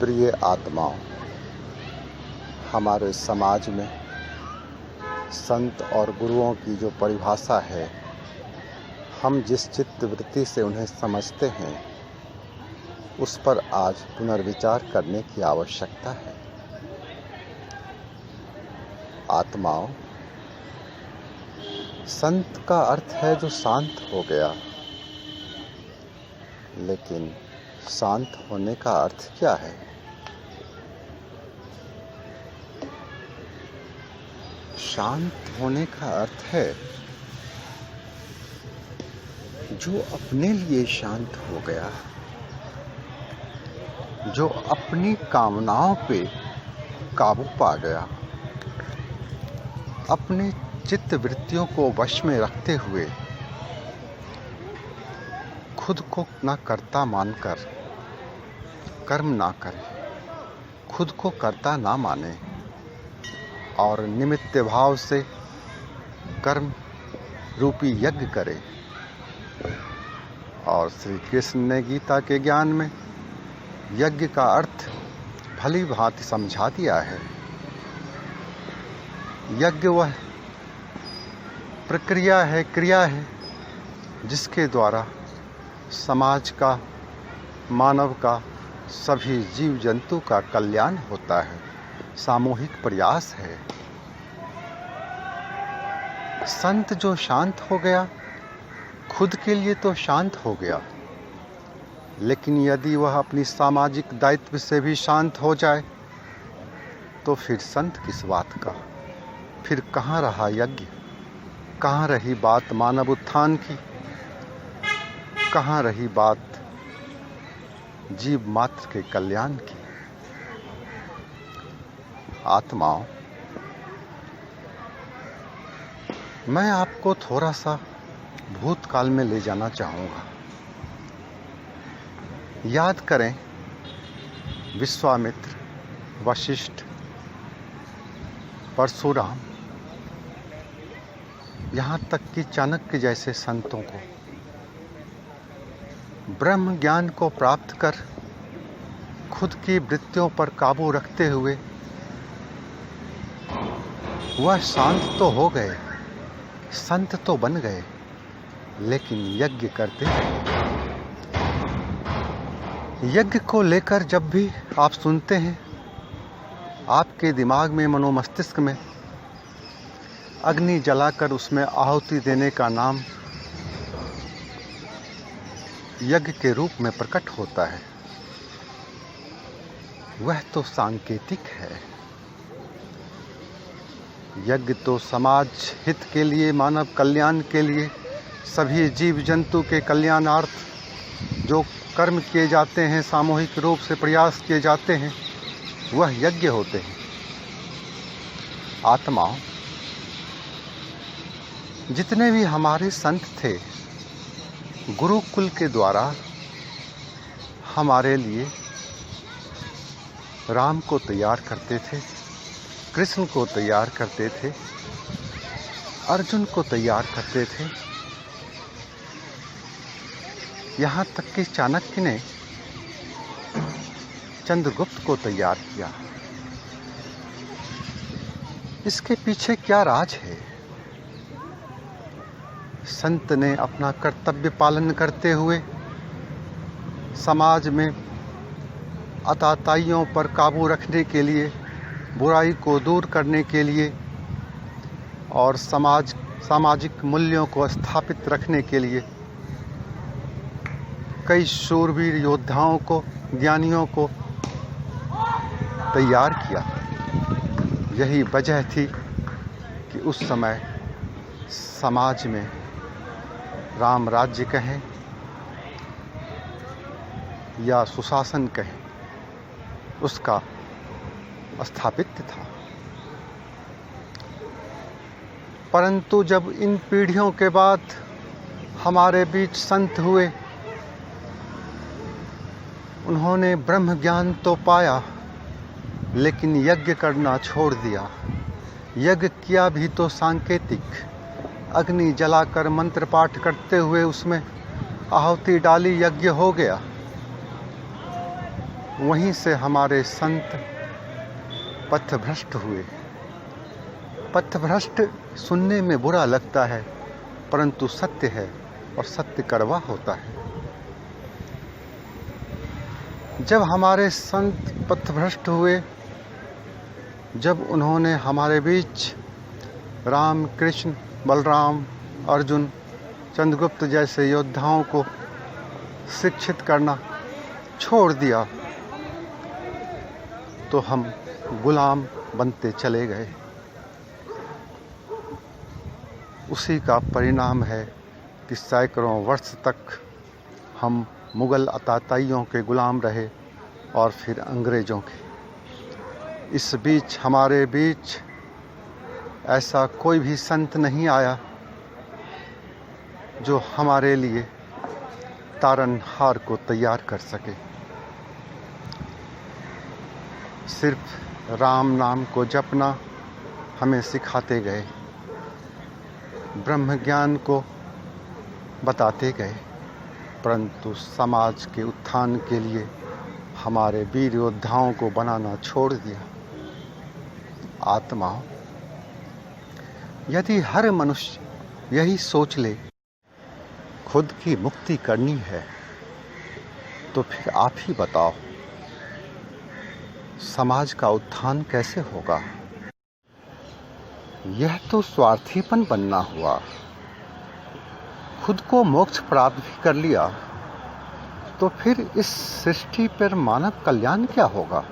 प्रिय आत्माओं, हमारे समाज में संत और गुरुओं की जो परिभाषा है, हम जिस चित्तवृत्ति से उन्हें समझते हैं, उस पर आज पुनर्विचार करने की आवश्यकता है। आत्माओं, संत का अर्थ है जो शांत हो गया, लेकिन शांत होने का अर्थ क्या है? शांत होने का अर्थ है जो अपने लिए शांत हो गया, जो अपनी कामनाओं पे काबू पा गया, अपने चित्त वृत्तियों को वश में रखते हुए खुद को ना कर्ता मानकर कर्म ना करे, खुद को कर्ता ना माने और निमित्त भाव से कर्म रूपी यज्ञ करे। और श्री कृष्ण ने गीता के ज्ञान में यज्ञ का अर्थ भली भांति समझा दिया है। यज्ञ वह प्रक्रिया है, क्रिया है, जिसके द्वारा समाज का, मानव का, सभी जीव जंतु का कल्याण होता है। सामूहिक प्रयास है। संत जो शांत हो गया, खुद के लिए तो शांत हो गया, लेकिन यदि वह अपनी सामाजिक दायित्व से भी शांत हो जाए तो फिर संत किस बात का? फिर कहाँ रहा यज्ञ? कहाँ रही बात मानव उत्थान की? कहाँ रही बात जीव मात्र के कल्याण की? आत्माओं, मैं आपको थोड़ा सा भूतकाल में ले जाना चाहूँगा। याद करें विश्वामित्र, वशिष्ठ, परशुराम, यहाँ तक कि चाणक्य जैसे संतों को ब्रह्म ज्ञान को प्राप्त कर खुद की वृत्तियों पर काबू रखते हुए वह शांत तो हो गए, संत तो बन गए, लेकिन यज्ञ करते रहे। यज्ञ को लेकर जब भी आप सुनते हैं, आपके दिमाग में, मनोमस्तिष्क में अग्नि जलाकर उसमें आहुति देने का नाम यज्ञ के रूप में प्रकट होता है। वह तो सांकेतिक है। यज्ञ तो समाज हित के लिए, मानव कल्याण के लिए, सभी जीव जंतु के कल्याणार्थ जो कर्म किए जाते हैं, सामूहिक रूप से प्रयास किए जाते हैं, वह यज्ञ होते हैं। आत्माओं, जितने भी हमारे संत थे, गुरुकुल के द्वारा हमारे लिए राम को तैयार करते थे, कृष्ण को तैयार करते थे, अर्जुन को तैयार करते थे, यहाँ तक कि चाणक्य ने चंद्रगुप्त को तैयार किया। इसके पीछे क्या राज है? संत ने अपना कर्तव्य पालन करते हुए समाज में अताताइयों पर काबू रखने के लिए, बुराई को दूर करने के लिए और सामाजिक मूल्यों को स्थापित रखने के लिए कई शूरवीर योद्धाओं को, ज्ञानियों को तैयार किया। यही वजह थी कि उस समय समाज में राम राज्य कहें या सुशासन कहें, उसका स्थापित था। परंतु जब इन पीढ़ियों के बाद हमारे बीच संत हुए, उन्होंने ब्रह्म ज्ञान तो पाया, लेकिन यज्ञ करना छोड़ दिया। यज्ञ किया भी तो सांकेतिक, अग्नि जलाकर मंत्र पाठ करते हुए उसमें आहुति डाली, यज्ञ हो गया। वहीं से हमारे संत पथभ्रष्ट हुए। पथभ्रष्ट सुनने में बुरा लगता है, परंतु सत्य है और सत्य कड़वा होता है। जब हमारे संत पथभ्रष्ट हुए, जब उन्होंने हमारे बीच राम, कृष्ण, बलराम, अर्जुन, चंद्रगुप्त जैसे योद्धाओं को शिक्षित करना छोड़ दिया, तो हम गुलाम बनते चले गए। उसी का परिणाम है कि सैकड़ों वर्ष तक हम मुगल अताताइयों के गुलाम रहे और फिर अंग्रेज़ों के। इस बीच हमारे बीच ऐसा कोई भी संत नहीं आया जो हमारे लिए तारनहार को तैयार कर सके। सिर्फ राम नाम को जपना हमें सिखाते गए, ब्रह्म ज्ञान को बताते गए, परंतु समाज के उत्थान के लिए हमारे वीर योद्धाओं को बनाना छोड़ दिया। आत्माओं, यदि हर मनुष्य यही सोच ले खुद की मुक्ति करनी है, तो फिर आप ही बताओ समाज का उत्थान कैसे होगा? यह तो स्वार्थीपन बनना हुआ। खुद को मोक्ष प्राप्त भी कर लिया, तो फिर इस सृष्टि पर मानव कल्याण क्या होगा?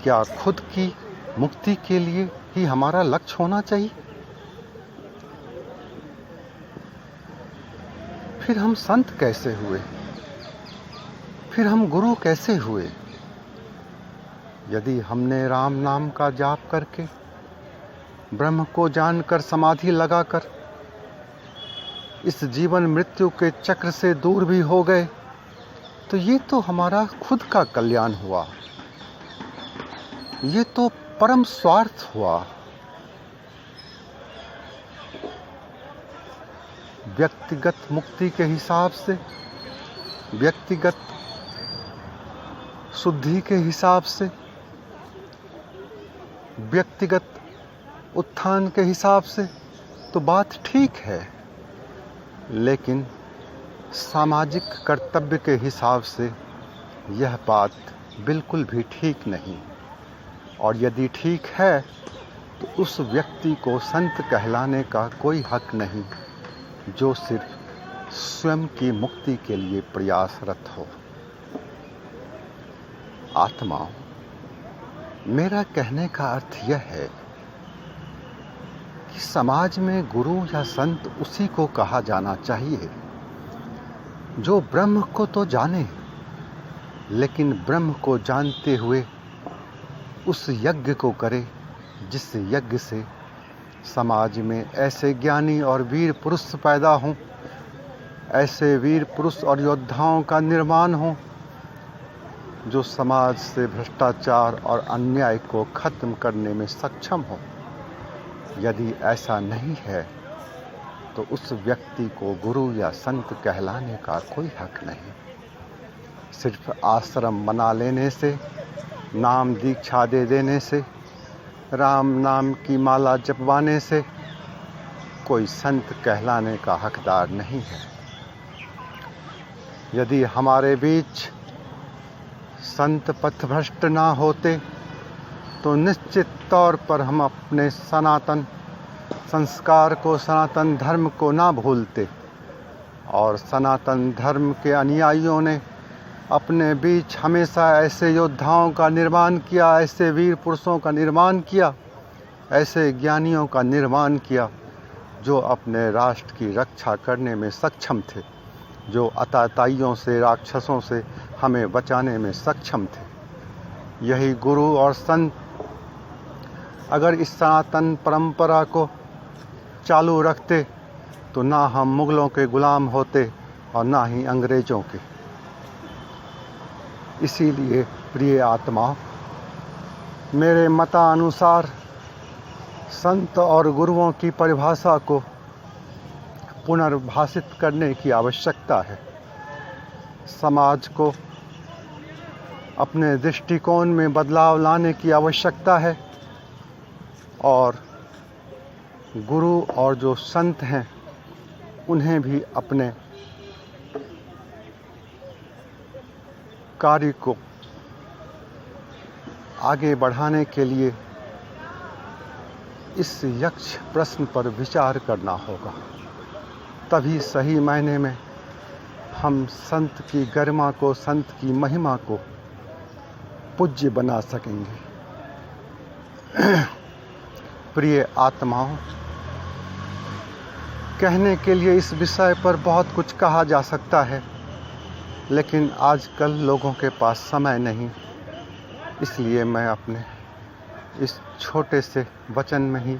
क्या खुद की मुक्ति के लिए ही हमारा लक्ष्य होना चाहिए? फिर हम संत कैसे हुए? फिर हम गुरु कैसे हुए? यदि हमने राम नाम का जाप करके, ब्रह्म को जानकर, समाधि लगाकर इस जीवन मृत्यु के चक्र से दूर भी हो गए, तो ये तो हमारा खुद का कल्याण हुआ। ये तो परम स्वार्थ हुआ। व्यक्तिगत मुक्ति के हिसाब से, व्यक्तिगत शुद्धि के हिसाब से, व्यक्तिगत उत्थान के हिसाब से तो बात ठीक है, लेकिन सामाजिक कर्तव्य के हिसाब से यह बात बिल्कुल भी ठीक नहीं। और यदि ठीक है तो उस व्यक्ति को संत कहलाने का कोई हक नहीं जो सिर्फ स्वयं की मुक्ति के लिए प्रयासरत हो। आत्माओं, मेरा कहने का अर्थ यह है कि समाज में गुरु या संत उसी को कहा जाना चाहिए जो ब्रह्म को तो जाने, लेकिन ब्रह्म को जानते हुए उस यज्ञ को करे जिस यज्ञ से समाज में ऐसे ज्ञानी और वीर पुरुष पैदा हों, ऐसे वीर पुरुष और योद्धाओं का निर्माण हो जो समाज से भ्रष्टाचार और अन्याय को खत्म करने में सक्षम हो। यदि ऐसा नहीं है तो उस व्यक्ति को गुरु या संत कहलाने का कोई हक नहीं। सिर्फ आश्रम बना लेने से, नाम दीक्षा दे देने से, राम नाम की माला जपवाने से कोई संत कहलाने का हकदार नहीं है। यदि हमारे बीच संत पथभ्रष्ट ना होते तो निश्चित तौर पर हम अपने सनातन संस्कार को, सनातन धर्म को ना भूलते, और सनातन धर्म के अनुयायियों ने अपने बीच हमेशा ऐसे योद्धाओं का निर्माण किया, ऐसे वीर पुरुषों का निर्माण किया, ऐसे ज्ञानियों का निर्माण किया जो अपने राष्ट्र की रक्षा करने में सक्षम थे, जो अताताइयों से, राक्षसों से हमें बचाने में सक्षम थे। यही गुरु और संत अगर इस सनातन परंपरा को चालू रखते तो ना हम मुगलों के गुलाम होते और ना ही अंग्रेज़ों के। इसीलिए प्रिय आत्माओं, मेरे मतानुसार संत और गुरुओं की परिभाषा को पुनर्भाषित करने की आवश्यकता है। समाज को अपने दृष्टिकोण में बदलाव लाने की आवश्यकता है और गुरु और जो संत हैं उन्हें भी अपने कार्य को आगे बढ़ाने के लिए इस यक्ष प्रश्न पर विचार करना होगा। तभी सही मायने में हम संत की गरिमा को, संत की महिमा को पूज्य बना सकेंगे। प्रिय आत्माओं, कहने के लिए इस विषय पर बहुत कुछ कहा जा सकता है, लेकिन आजकल लोगों के पास समय नहीं, इसलिए मैं अपने इस छोटे से वचन में ही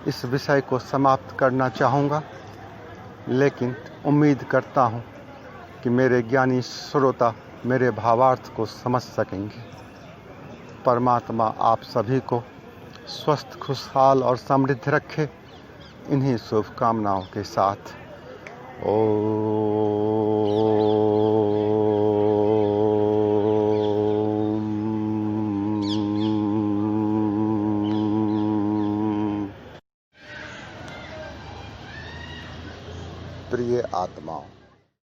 इस विषय को समाप्त करना चाहूँगा। लेकिन उम्मीद करता हूँ कि मेरे ज्ञानी श्रोता मेरे भावार्थ को समझ सकेंगे। परमात्मा आप सभी को स्वस्थ, खुशहाल और समृद्ध रखे। इन्हीं शुभकामनाओं के साथ प्रिय आत्माओं।